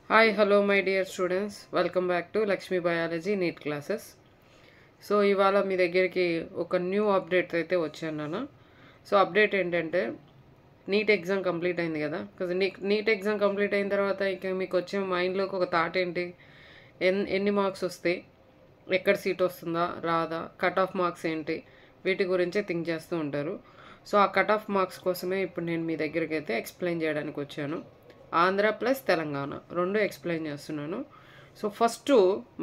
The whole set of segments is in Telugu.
Hi, hello my dear students. Welcome back to Lakshmi Biology NEET classes. So ఇవాళ మీ దగ్గరికి ఒక న్యూ అప్డేట్ అయితే వచ్చాను నాన్న. సో అప్డేట్ ఏంటంటే నీట్ ఎగ్జామ్ కంప్లీట్ అయింది కదా. బికాజ్ నీట్ ఎగ్జామ్ కంప్లీట్ అయిన తర్వాత ఇక మీకు వచ్చే మైండ్లోకి ఒక థాట్ ఏంటి, ఎన్ని మార్క్స్ వస్తాయి, ఎక్కడ సీట్ వస్తుందా రాదా, కట్ ఆఫ్ మార్క్స్ ఏంటి, వీటి గురించే థింక్ చేస్తూ ఉంటారు. సో ఆ కట్ ఆఫ్ మార్క్స్ కోసమే ఇప్పుడు నేను మీ దగ్గరికి అయితే ఎక్స్ప్లెయిన్ చేయడానికి వచ్చాను. ఆంధ్ర ప్లస్ తెలంగాణ రెండు ఎక్స్ప్లెయిన్ చేస్తున్నాను. సో ఫస్ట్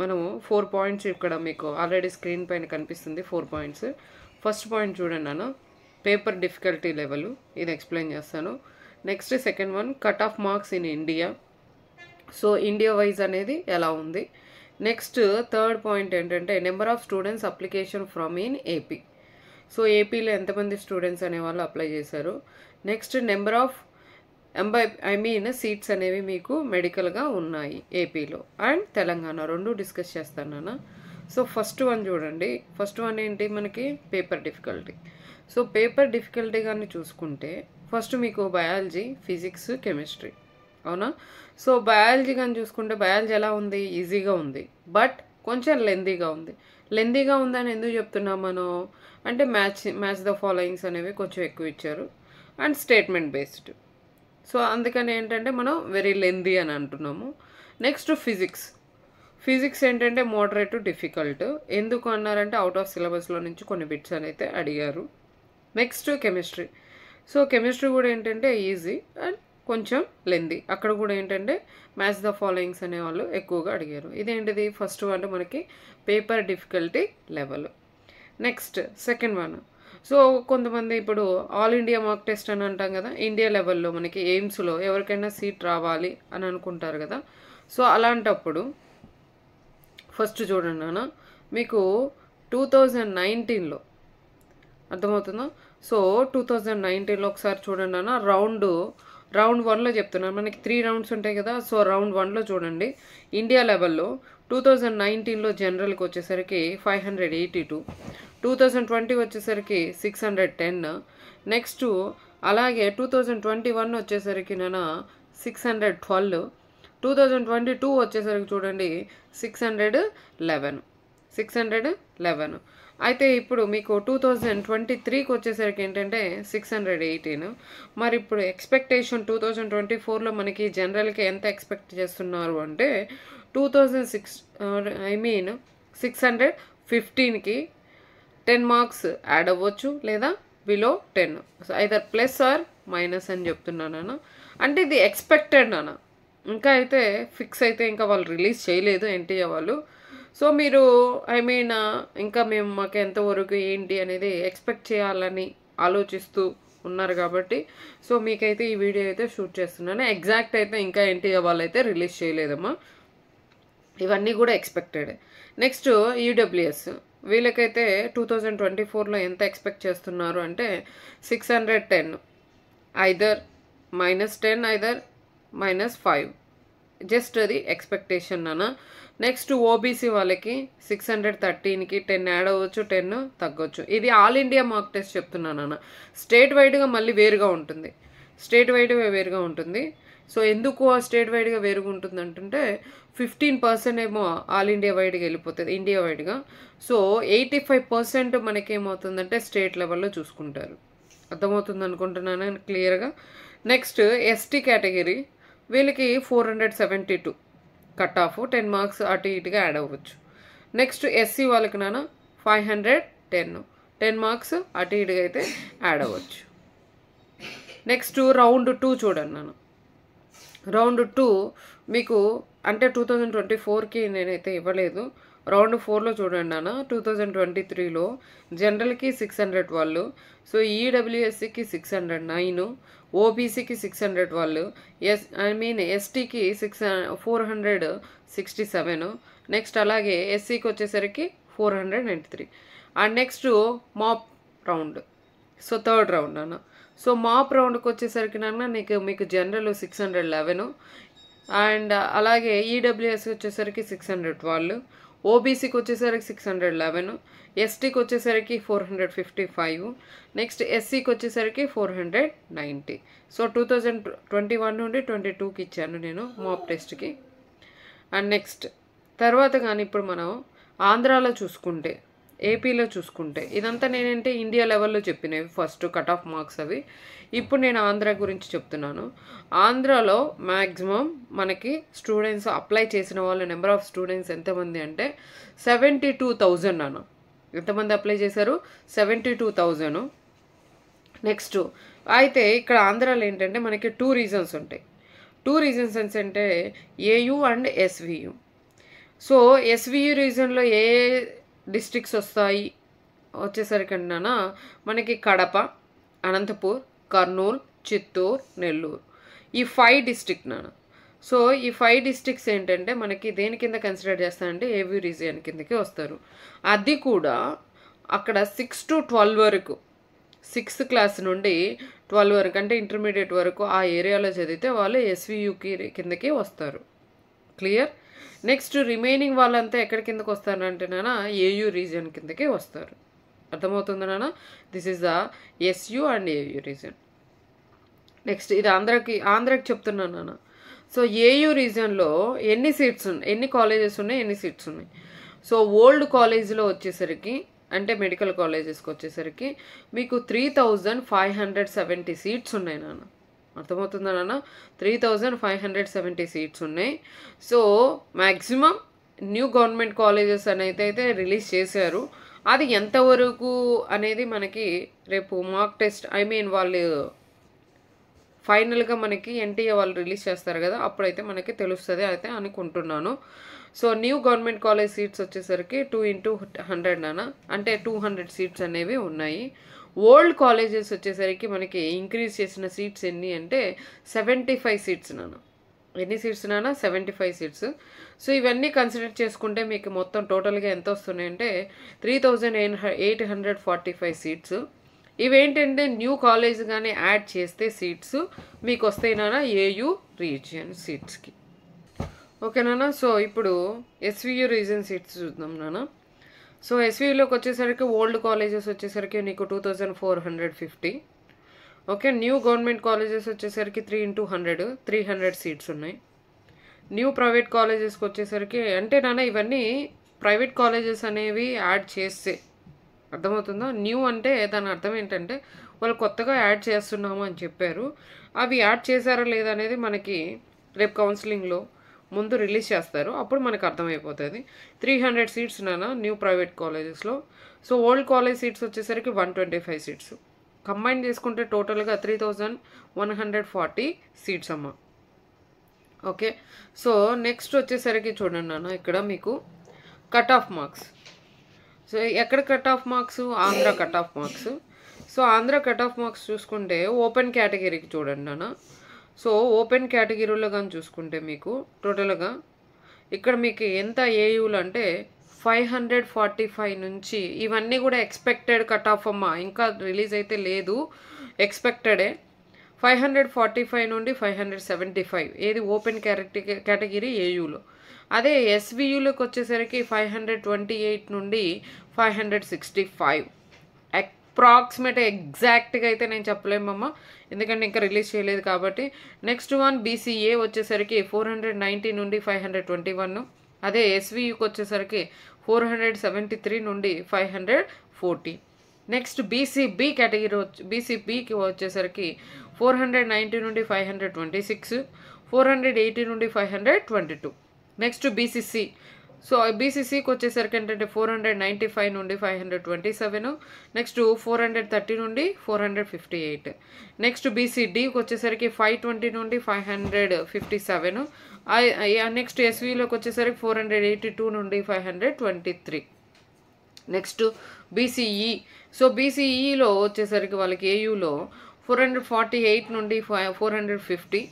మనము 4 పాయింట్స్ ఇక్కడ మీకు ఆల్రెడీ స్క్రీన్ పైన కనిపిస్తుంది. 4 పాయింట్స్. ఫస్ట్ పాయింట్ చూడండి నాన్న, పేపర్ డిఫికల్టీ లెవెల్, ఇది ఎక్స్ప్లెయిన్ చేస్తాను. Next second one, cut off marks in India. So India wise అనేది ఎలా ఉంది. నెక్స్ట్ థర్డ్ పాయింట్ ఏంటంటే number of students application from in AP. So ఏపీలో ఎంతమంది స్టూడెంట్స్ అనేవాళ్ళు అప్లై చేశారు. నెక్స్ట్ నెంబర్ ఆఫ్ సీట్స్ అనేవి మీకు మెడికల్గా ఉన్నాయి ఏపీలో అండ్ తెలంగాణ రెండు డిస్కస్ చేస్తాను నాన్న. సో ఫస్ట్ వన్ చూడండి. ఫస్ట్ వన్ ఏంటి, మనకి paper difficulty. So paper difficulty కానీ చూసుకుంటే ఫస్ట్ మీకు బయాలజీ, ఫిజిక్స్, కెమిస్ట్రీ, అవునా. సో బయాలజీ కానీ చూసుకుంటే బయాలజీ ఎలా ఉంది, ఈజీగా ఉంది, బట్ కొంచెం లెందీగా ఉంది. లెందీగా ఉందని ఎందుకు చెప్తున్నాం మనం అంటే మ్యాచ్ ద ఫాలోయింగ్స్ అనేవి కొంచెం ఎక్కువ ఇచ్చారు అండ్ స్టేట్మెంట్ బేస్డ్. సో అందుకని ఏంటంటే మనం వెరీ లెందీ అని అంటున్నాము. నెక్స్ట్ ఫిజిక్స్ ఏంటంటే మోడరేట్ డిఫికల్ట్. ఎందుకు అన్నారంటే అవుట్ ఆఫ్ సిలబస్లో నుంచి కొన్ని బిట్స్ అయితే అడిగారు. Next chemistry. సో కెమిస్ట్రీ కూడా ఏంటంటే ఈజీ అండ్ కొంచెం లెందీ. అక్కడ కూడా ఏంటంటే మ్యాచ్ ద ఫాలోయింగ్స్ అనేవాళ్ళు ఎక్కువగా అడిగారు. ఇదేంటిది, ఫస్ట్ వన్ మనకి paper difficulty level. Next second one, so కొంతమంది ఇప్పుడు ఆల్ ఇండియా మార్క్ టెస్ట్ అని అంటాం కదా, ఇండియా లెవెల్లో మనకి ఎయిమ్స్లో ఎవరికైనా సీట్ రావాలి అని అనుకుంటారు కదా. సో అలాంటప్పుడు ఫస్ట్ చూడండి నాన్న, మీకు 2019లో అర్థమవుతుందా. సో 2019లో ఒకసారి చూడండి నాన్న, రౌండ్ 1లో చెప్తున్నాను. మనకి 3 రౌండ్స్ ఉంటాయి కదా. సో రౌండ్ 1లో చూడండి, ఇండియా లెవెల్లో 2019లో జనరల్కి వచ్చేసరికి 582, 2020 వచ్చేసరికి 610, నెక్స్ట్ అలాగే 2021 వచ్చేసరికి 612, 2022 వచ్చేసరికి చూడండి 611. అయితే ఇప్పుడు మీకు 2023కి వచ్చేసరికి ఏంటంటే 618. మరి ఇప్పుడు ఎక్స్పెక్టేషన్ 2024లో మనకి జనరల్కి ఎంత ఎక్స్పెక్ట్ చేస్తున్నారు అంటే 615కి 10 మార్క్స్ యాడ్ అవ్వచ్చు లేదా below 10. So either plus or minus అని చెప్తున్నాను. అంటే ఇది ఎక్స్పెక్టెడ్ నాన్న, ఇంకా అయితే ఫిక్స్ అయితే ఇంకా వాళ్ళు రిలీజ్ చేయలేదు ఎన్టీఏ వాళ్ళు. సో మీరు ఇంకా మాకు ఎంతవరకు ఏంటి అనేది ఎక్స్పెక్ట్ చేయాలని ఆలోచిస్తూ ఉన్నారు కాబట్టి సో మీకైతే ఈ వీడియో అయితే షూట్ చేస్తున్నాను. ఎగ్జాక్ట్ అయితే ఇంకా ఎన్టీఏ వాళ్ళు అయితే రిలీజ్ చేయలేదమ్మా, ఇవన్నీ కూడా ఎక్స్పెక్టెడ్. నెక్స్ట్ ఈడబ్ల్యూఎస్, వీళ్ళకైతే 2024లో ఎంత ఎక్స్పెక్ట్ చేస్తున్నారు అంటే 610, ఐదర్ -10 ఐదర్ -5, జస్ట్ అది ఎక్స్పెక్టేషన్ నాన్న. నెక్స్ట్ ఓబీసీ వాళ్ళకి 613కి 10 యాడ్ అవ్వచ్చు, 10 తగ్గొచ్చు. ఇది ఆల్ ఇండియా మార్క్ టెస్ట్ చెప్తున్నాను అన్న. స్టేట్ వైడ్గా మళ్ళీ వేరుగా ఉంటుంది. సో ఎందుకు ఆ స్టేట్ వైడ్గా వేరుగా ఉంటుంది అంటుంటే 15% ఏమో ఆల్ ఇండియా వైడ్గా వెళ్ళిపోతుంది, ఇండియా వైడ్గా. సో 85% మనకేమవుతుందంటే స్టేట్ లెవెల్లో చూసుకుంటారు. అర్థమవుతుంది అనుకుంటున్నాను క్లియర్గా. నెక్స్ట్ ఎస్టీ కేటగిరీ, వీళ్ళకి 472 కట్ ఆఫ్, 10 మార్క్స్ అటు ఇటుగా యాడ్ అవ్వచ్చు. నెక్స్ట్ ఎస్సీ వాళ్ళకి 510, 10 మార్క్స్ అటు ఇటుగా అయితే యాడ్ అవ్వచ్చు. నెక్స్ట్ రౌండ్ 2 చూడండి నాన్న. రౌండ్ 2 మీకు అంటే 2024కి నేనైతే ఇవ్వలేదు. రౌండ్ 4లో చూడండి నాన్న, 2023లో జనరల్కి 600 వాళ్ళు, సో ఈడబ్ల్యూఎస్సికి 609, ఓబీసీకి 600 వాళ్ళు, ఎస్టీకి 467, నెక్స్ట్ అలాగే ఎస్సీకి వచ్చేసరికి 493. And next mop round, so third round అన్న. సో మాప్ రౌండ్కి వచ్చేసరికి మీకు జనరల్ 611 అండ్ అలాగే ఈడబ్ల్యూఎస్ వచ్చేసరికి 600 వాళ్ళు, ఓబీసీకి వచ్చేసరికి 611, ఎస్టీకి వచ్చేసరికి 455, నెక్స్ట్ ఎస్సీకి వచ్చేసరికి 490. సో 2021 నుండి 22కి ఇచ్చాను నేను మాప్ టెస్ట్కి. అండ్ నెక్స్ట్ తర్వాత కానీ ఇప్పుడు మనం ఆంధ్రాలో చూసుకుంటే, ఏపీలో చూసుకుంటే, ఇదంతా నేనంటే ఇండియా లెవెల్లో చెప్పినవి ఫస్ట్ కట్ ఆఫ్ మార్క్స్ అవి. ఇప్పుడు నేను ఆంధ్ర గురించి చెప్తున్నాను. ఆంధ్రాలో మ్యాక్సిమం మనకి స్టూడెంట్స్ అప్లై చేసిన వాళ్ళ నెంబర్ ఆఫ్ స్టూడెంట్స్ ఎంతమంది అంటే 72,000 నాన్న. ఎంతమంది అప్లై చేశారు? 72,000. నెక్స్ట్ అయితే ఇక్కడ ఆంధ్రాలో ఏంటంటే మనకి 2 రీజన్స్ ఉంటాయి. 2 రీజన్స్ అంటే AU and SVU. So SVU రీజన్లో ఏ డిస్ట్రిక్ట్స్ వస్తాయి వచ్చేసరికి అన్నానా మనకి కడప, అనంతపూర్, కర్నూలు, చిత్తూరు, నెల్లూరు, ఈ 5 డిస్ట్రిక్ట్ నాన్న. సో ఈ 5 డిస్ట్రిక్ట్స్ ఏంటంటే మనకి దేని కింద కన్సిడర్ చేస్తారంటే ఏవీ రీజియన్ కిందకి వస్తారు. అది కూడా అక్కడ 6 to 12 వరకు, 6th క్లాస్ నుండి 12 వరకు అంటే ఇంటర్మీడియట్ వరకు ఆ ఏరియాలో చదివితే వాళ్ళు ఎస్వియుకి కిందకి వస్తారు. క్లియర్? నెక్స్ట్ రిమైనింగ్ వాళ్ళంతా ఎక్కడి కిందకి వస్తారు అంటే నాన్న ఏయూ రీజియన్ కిందకి వస్తారు. అర్థమవుతుంది నాన్న? This is the SU and AU region. Next ఇది ఆంధ్రాకి చెప్తున్నాను నాన్న. సో ఏయూ రీజియన్లో ఎన్ని సీట్స్ ఉన్నాయి, ఎన్ని కాలేజెస్ ఉన్నాయి, ఎన్ని సీట్స్ ఉన్నాయి? సో ఓల్డ్ కాలేజ్లో వచ్చేసరికి అంటే మెడికల్ కాలేజెస్కి వచ్చేసరికి మీకు 3,570 సీట్స్ ఉన్నాయి నాన్న. అర్థమవుతుందా నాన్న? 3,570 సీట్స్ ఉన్నాయి. So maximum new government colleges అనేది అయితే రిలీజ్ చేశారు. అది ఎంతవరకు అనేది మనకి రేపు మార్క్ టెస్ట్ వాళ్ళు ఫైనల్గా మనకి ఎన్టీఏ వాళ్ళు రిలీజ్ చేస్తారు కదా, అప్పుడైతే మనకి తెలుస్తుంది అయితే అనుకుంటున్నాను. So new government college seats వచ్చేసరికి 2 into 100 నాన్న, అంటే 200 సీట్స్ అనేవి ఉన్నాయి. ఓల్డ్ కాలేజెస్ వచ్చేసరికి మనకి ఇంక్రీజ్ చేసిన సీట్స్ ఎన్ని అంటే 75 సీట్స్ నాన్న. ఎన్ని సీట్స్ నాన్న? 75 సీట్స్. సో ఇవన్నీ కన్సిడర్ చేసుకుంటే మీకు మొత్తం టోటల్గా ఎంత వస్తున్నాయంటే 3,845 సీట్స్. ఇవేంటంటే న్యూ కాలేజ్ కానీ యాడ్ చేస్తే సీట్స్ మీకు వస్తాయి నాన్న ఏయూ రీజియన్ సీట్స్కి. ఓకేనా? సో ఇప్పుడు ఎస్వియు రీజియన్ సీట్స్ చూద్దాం నాన్న. సో ఎస్వియులోకి వచ్చేసరికి ఓల్డ్ కాలేజెస్ వచ్చేసరికి నీకు 2,450. ఓకే, న్యూ గవర్నమెంట్ కాలేజెస్ వచ్చేసరికి 3 into 100, 300 సీట్స్ ఉన్నాయి. న్యూ ప్రైవేట్ కాలేజెస్కి వచ్చేసరికి అంటే నాన్న ఇవన్నీ ప్రైవేట్ కాలేజెస్ అనేవి యాడ్ చేస్తే, అర్థమవుతుందా? న్యూ అంటే దాని అర్థం ఏంటంటే వాళ్ళు కొత్తగా యాడ్ చేస్తున్నాము అని చెప్పారు. అవి యాడ్ చేశారా లేదా అనేది మనకి రేపు కౌన్సిలింగ్లో ముందు రిలీజ్ చేస్తారు, అప్పుడు మనకు అర్థమైపోతుంది. 300 సీట్స్ నాన్న న్యూ ప్రైవేట్ కాలేజెస్లో. సో ఓల్డ్ కాలేజ్ సీట్స్ వచ్చేసరికి 125 సీట్స్. కంబైన్ చేసుకుంటే టోటల్గా 3,140 సీట్స్ అమ్మ. ఓకే, సో నెక్స్ట్ వచ్చేసరికి చూడండి నాన్న, ఇక్కడ మీకు కట్ ఆఫ్ మార్క్స్. సో ఎక్కడ cut off marks? Andhra cut off marks. So Andhra cut off marks చూసుకుంటే ఓపెన్ కేటగిరీకి చూడండి నాన్న. సో ఓపెన్ కేటగిరీలో కానీ చూసుకుంటే మీకు టోటల్గా ఇక్కడ మీకు ఎంత ఏయూలు అంటే 545 నుంచి, ఇవన్నీ కూడా ఎక్స్పెక్టెడ్ కట్ ఆఫ్ అమ్మ, ఇంకా రిలీజ్ అయితే లేదు, ఎక్స్పెక్టెడే. 545 నుండి 575 ఏది ఓపెన్ కేటగిరీ ఏయూలో. అదే ఎస్వియులోకి వచ్చేసరికి 528 నుండి 565. అప్రాక్సిమేట్ ఎగ్జాక్ట్గా అయితే నేను చెప్పలేమమ్మా, ఎందుకంటే ఇంకా రిలీజ్ చేయలేదు కాబట్టి. నెక్స్ట్ వన్ బీసీఏ వచ్చేసరికి 490 నుండి 521. అదే ఎస్వియుకి వచ్చేసరికి 473 నుండి 540. నెక్స్ట్ బీసీబీ కేటగిరీ బీసీబీకి వచ్చేసరికి 490 నుండి 526, 480 నుండి 522. Next BCC. సో బీసీసీకి వచ్చేసరికి ఏంటంటే 495 నుండి 527. నెక్స్ట్ 430 నుండి 458. నెక్స్ట్ బీసీడీకి వచ్చేసరికి 520 నుండి 557. నెక్స్ట్ ఎస్వీలోకి వచ్చేసరికి 482 నుండి 523. Next BCE. సో బీసీఈలో వచ్చేసరికి వాళ్ళకి ఏయూలో 448 నుండి 450.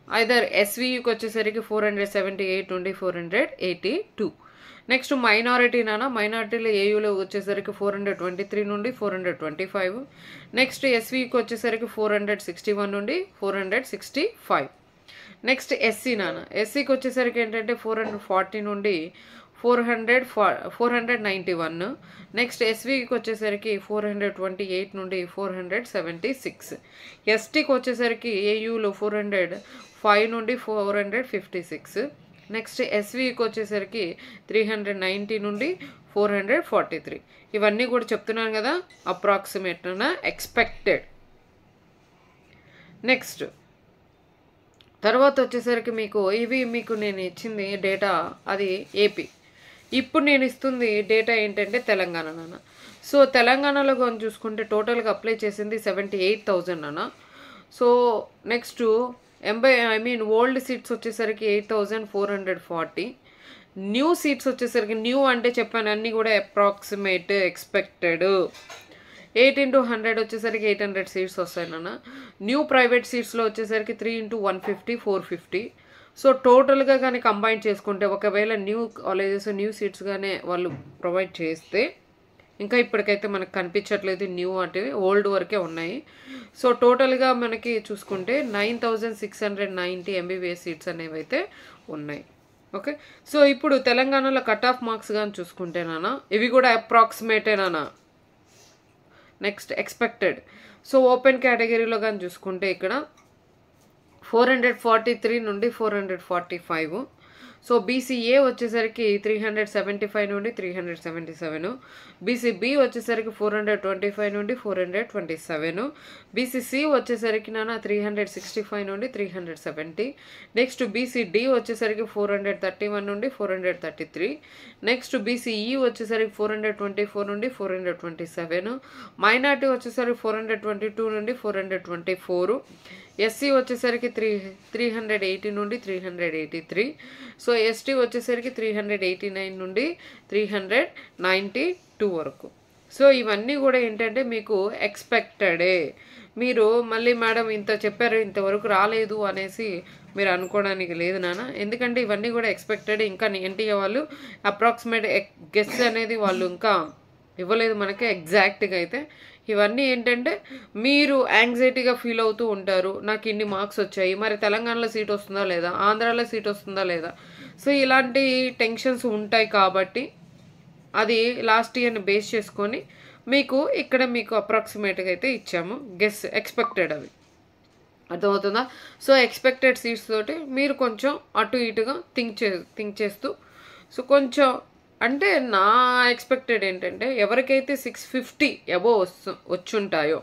ఐదర్ ఎస్వియుకి వచ్చేసరికి 478 నుండి 482. నెక్స్ట్ మైనారిటీ నాన్న, మైనారిటీలో ఏయూలో వచ్చేసరికి 423 నుండి 425. నెక్స్ట్ ఎస్వికి వచ్చేసరికి 461 నుండి 465. నెక్స్ట్ ఎస్సీ నాన్న, ఎస్సీకి వచ్చేసరికి ఏంటంటే 440 నుండి 491. నెక్స్ట్ ఎస్వికి వచ్చేసరికి 428 నుండి 476. ఎస్టీకి వచ్చేసరికి ఏయూలో 405 నుండి 456. నెక్స్ట్ ఎస్వికి వచ్చేసరికి 390 నుండి 443. ఇవన్నీ కూడా చెప్తున్నాను కదా, అప్రాక్సిమేట్ ఎక్స్పెక్టెడ్. నెక్స్ట్ తర్వాత వచ్చేసరికి మీకు నేను ఇచ్చింది డేటా అది ఏపీ. ఇప్పుడు నేను ఇస్తుంది డేటా ఏంటంటే తెలంగాణ నాన్న. సో తెలంగాణలో కానీ చూసుకుంటే టోటల్గా అప్లై చేసింది 78,000 నాన్న. సో నెక్స్ట్ ఓల్డ్ సీట్స్ వచ్చేసరికి 8,440. న్యూ సీట్స్ వచ్చేసరికి న్యూ అంటే చెప్పాను అన్నీ కూడా అప్రాక్సిమేట్ ఎక్స్పెక్టెడ్. 8 into 100 వచ్చేసరికి 800 సీట్స్ వస్తాయి నాన్న. న్యూ ప్రైవేట్ సీట్స్లో వచ్చేసరికి 3 into 150 450. సో టోటల్గా కానీ కంబైన్ చేసుకుంటే ఒకవేళ న్యూ కాలేజెస్ న్యూ సీట్స్ కానీ వాళ్ళు ప్రొవైడ్ చేస్తే, ఇంకా ఇప్పటికైతే మనకు కనిపించట్లేదు న్యూ అంటే ఓల్డ్ వరకే ఉన్నాయి. సో టోటల్గా మనకి చూసుకుంటే 9,690 ఎంబీబీఎస్ సీట్స్ అనేవి అయితే ఉన్నాయి. ఓకే, సో ఇప్పుడు తెలంగాణలో కట్ ఆఫ్ మార్క్స్ కానీ చూసుకుంటే నాన్న ఇవి కూడా అప్రాక్సిమేటే నాన్న. Next expected. సో ఓపెన్ కేటగిరీలో కానీ చూసుకుంటే ఇక్కడ 443 నుండి 445. సో బీసీఏ వచ్చేసరికి 375 నుండి 377. బీసీబీ వచ్చేసరికి 425 నుండి 427. బీసీసీ వచ్చేసరికి నాన్న 365 నుండి 370. నెక్స్ట్ బీసీడీ వచ్చేసరికి 431 నుండి 433. నెక్స్ట్ బీసీఈ వచ్చేసరికి 424 నుండి 427. మైనార్టీ వచ్చేసరికి 422 నుండి 424. ఎస్సీ వచ్చేసరికి 380 నుండి 383. సో ఎస్టీ వచ్చేసరికి 389 నుండి 392 వరకు. సో ఇవన్నీ కూడా ఏంటంటే మీకు ఎక్స్పెక్టెడే. మీరు మళ్ళీ మేడం ఇంత చెప్పారు ఇంతవరకు రాలేదు అనేసి మీరు అనుకోవడానికి లేదు నాన్న. ఎందుకంటే ఇవన్నీ కూడా ఎక్స్పెక్టెడ్. ఇంకా ఎన్టీఏ వాళ్ళు అప్రాక్సిమేట్ గెస్ అనేది వాళ్ళు ఇంకా ఇవ్వలేదు మనకి ఎగ్జాక్ట్గా అయితే. ఇవన్నీ ఏంటంటే మీరు యాంగ్జైటీగా ఫీల్ అవుతూ ఉంటారు, నాకు ఇన్ని మార్క్స్ వచ్చాయి, మరి తెలంగాణలో సీట్ వస్తుందా లేదా, ఆంధ్రాలో సీట్ వస్తుందా లేదా. సో ఇలాంటి టెన్షన్స్ ఉంటాయి కాబట్టి అది లాస్ట్ ఇయర్ని బేస్ చేసుకొని మీకు ఇక్కడ మీకు అప్రాక్సిమేట్గా అయితే ఇచ్చాము గెస్ ఎక్స్పెక్టెడ్. అవి అర్థమవుతుందా? సో ఎక్స్పెక్టెడ్ సీట్స్ తోటి మీరు కొంచెం అటు ఇటుగా థింక్ చేస్తూ సో కొంచెం అంటే నా ఎక్స్పెక్టెడ్ ఏంటంటే ఎవరికైతే 650 అబోవ్ వచ్చుంటాయో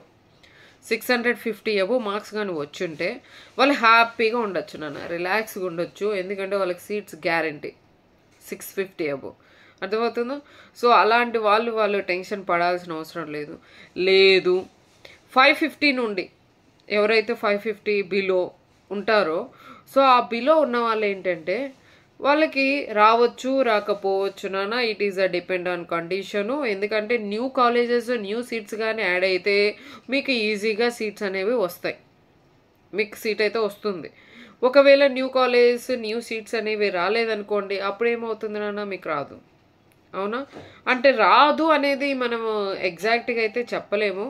650 అబోవ్ మార్క్స్ కానీ వచ్చుంటే వాళ్ళు హ్యాపీగా ఉండొచ్చు నాన్న, రిలాక్స్గా ఉండొచ్చు. ఎందుకంటే వాళ్ళకి సీట్స్ గ్యారంటీ 650 అబోవ్. అర్థమవుతుందా? సో అలాంటి వాళ్ళు టెన్షన్ పడాల్సిన అవసరం లేదు. 550 నుండి ఎవరైతే 550 బిలో ఉంటారో సో ఆ బిలో ఉన్న వాళ్ళు ఏంటంటే వాళ్ళకి రావచ్చు రాకపోవచ్చు నాన్న. It is a depend on condition. ఎందుకంటే న్యూ కాలేజెస్ న్యూ సీట్స్ కానీ యాడ్ అయితే మీకు ఈజీగా సీట్స్ అనేవి వస్తాయి, మీకు సీట్ అయితే వస్తుంది. ఒకవేళ న్యూ కాలేజెస్ న్యూ సీట్స్ అనేవి రాలేదనుకోండి, అప్పుడు ఏమవుతుంది నాన్న, మీకు రాదు. అవునా? అంటే రాదు అనేది మనము ఎగ్జాక్ట్గా అయితే చెప్పలేము.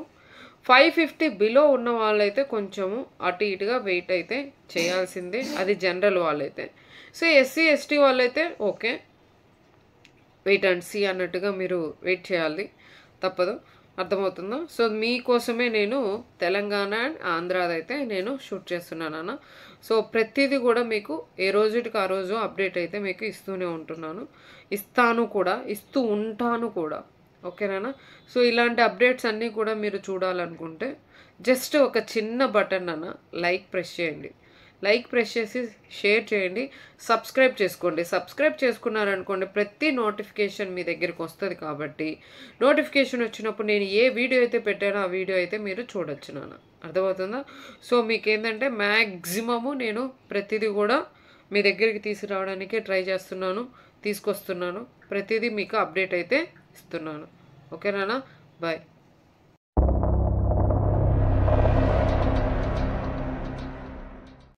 550 బిలో ఉన్న వాళ్ళైతే కొంచెము అటు ఇటుగా వెయిట్ అయితే చేయాల్సిందే, అది జనరల్ వాళ్ళైతే. సో ఎస్సీ ఎస్టీ వాళ్ళైతే ఓకే, వెయిట్ అండ్ సీ అన్నట్టుగా మీరు వెయిట్ చేయాలి, తప్పదు. అర్థమవుతుందా? సో మీకోసమే నేను తెలంగాణ అండ్ ఆంధ్రాదైతే నేను షూట్ చేస్తున్నాను. సో ప్రతిదీ కూడా మీకు ఏ రోజుకి ఆ రోజు అప్డేట్ అయితే మీకు ఇస్తూనే ఉంటున్నాను, ఇస్తూ ఉంటాను కూడా. ఓకేనా? సో ఇలాంటి అప్డేట్స్ అన్నీ కూడా మీరు చూడాలనుకుంటే జస్ట్ ఒక చిన్న బటన్ అన్న లైక్ ప్రెస్ చేయండి. లైక్ ప్రెస్ చేసి షేర్ చేయండి, సబ్స్క్రైబ్ చేసుకోండి. సబ్స్క్రైబ్ చేసుకున్నారనుకోండి ప్రతి నోటిఫికేషన్ మీ దగ్గరికి వస్తుంది. కాబట్టి నోటిఫికేషన్ వచ్చినప్పుడు నేను ఏ వీడియో అయితే పెట్టానో ఆ వీడియో అయితే మీరు చూడొచ్చు నాన్న. అర్థమవుతుందా? సో మీకేంటంటే మ్యాక్సిమము నేను ప్రతిదీ కూడా మీ దగ్గరికి తీసుకురావడానికి ట్రై చేస్తున్నాను, తీసుకొస్తున్నాను. ప్రతిదీ మీకు అప్డేట్ అయితే ఇస్తున్నాను. ఓకేనా? బాయ్.